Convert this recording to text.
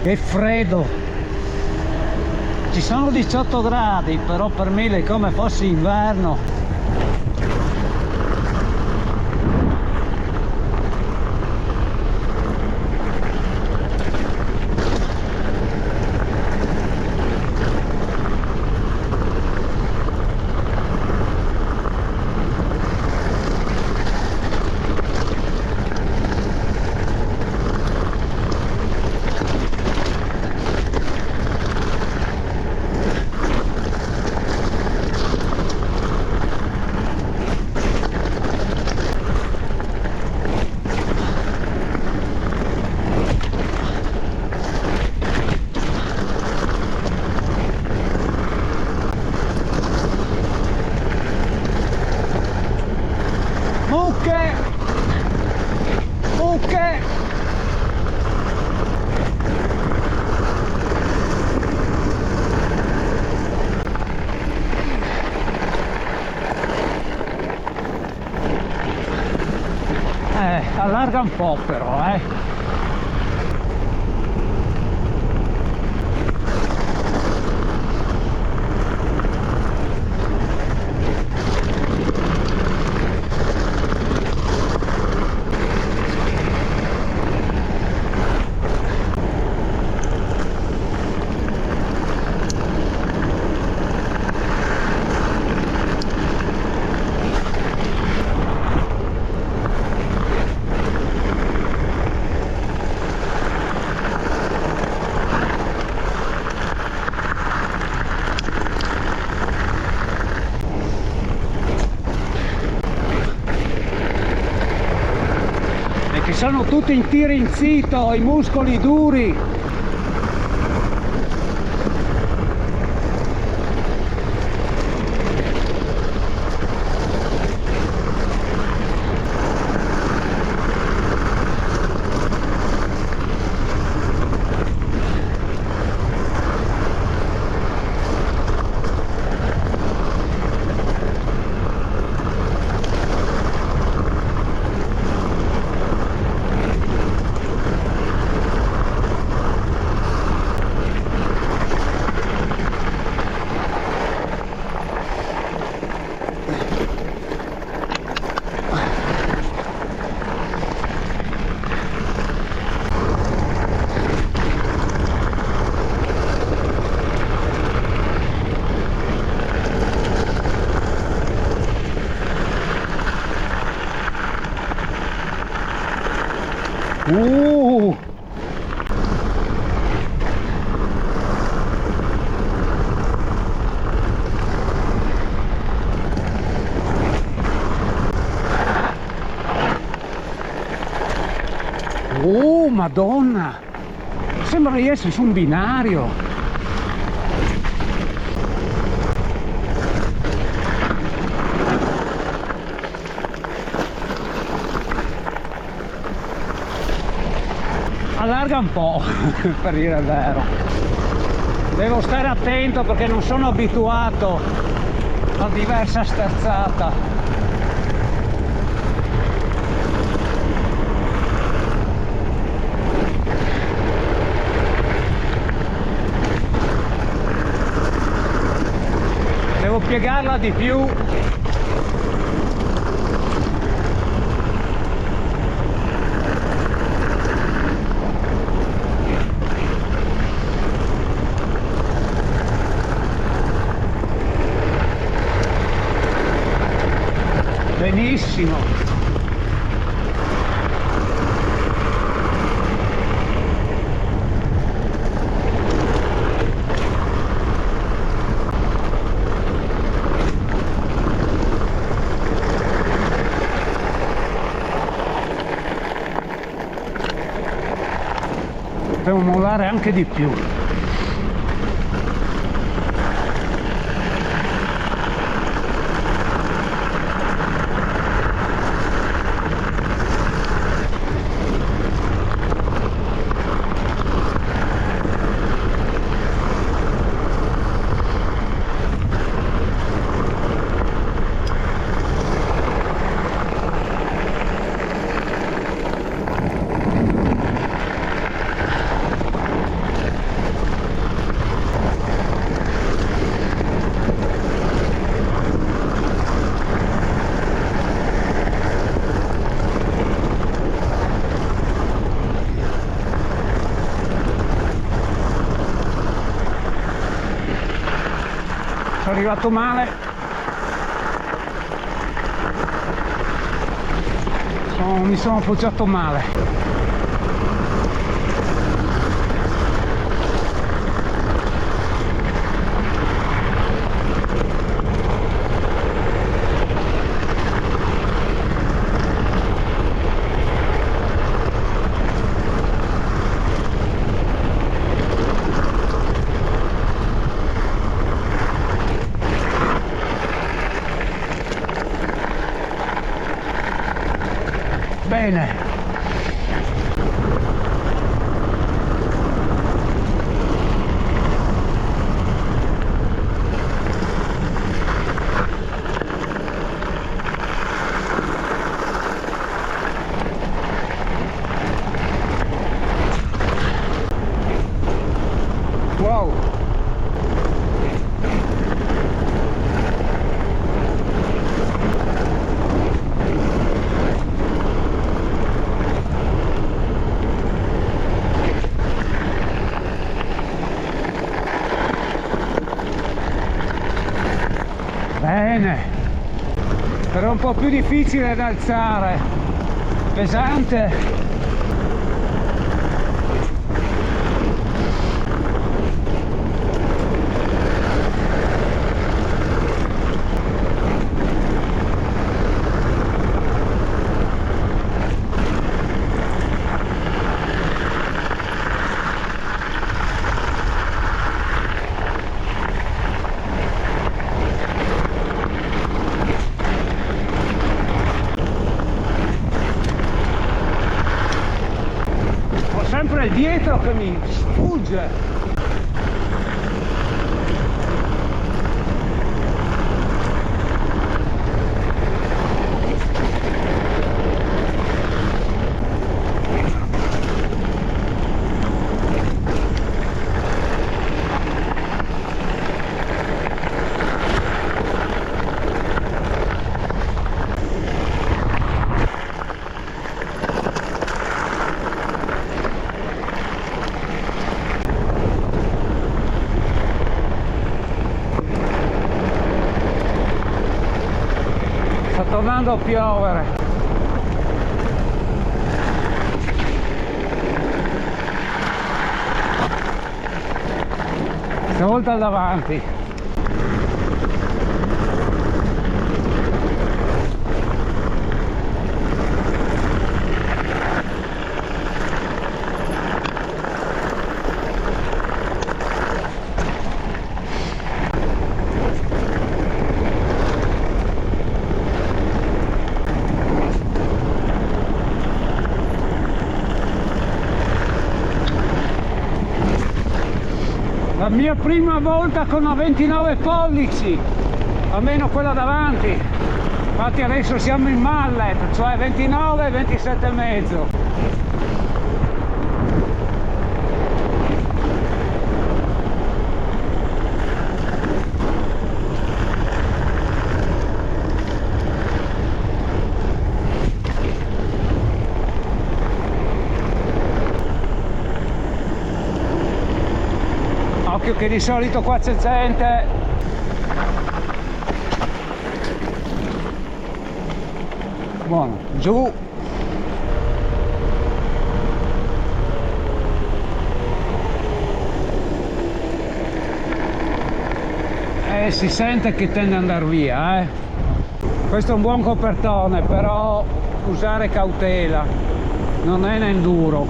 Che freddo! Ci sono 18 gradi, però per me è come fosse inverno. Allarga un po' però, che sono tutti intirinzito, i muscoli duri. Oh, Madonna! Sembra di essere su un binario. Allarga un po', per dire il vero. Devo stare attento perché non sono abituato a diversa sterzata. Devo piegarla di più. Benissimo. Devo mollare anche di più. sono arrivato male, mi sono appoggiato male. Bene, wow. Bene, però è un po' più difficile da alzare, pesante. Sempre il dietro che mi sfugge. Sta tornando a piovere. Stavolta al davanti. La mia prima volta con una 29 pollici, almeno quella davanti. Infatti adesso siamo in mallet, cioè 29 e 27 e mezzo. Occhio che di solito qua c'è gente. Buono, giù. Si sente che tende ad andare via, eh. Questo è un buon copertone, però usare cautela, non è un enduro.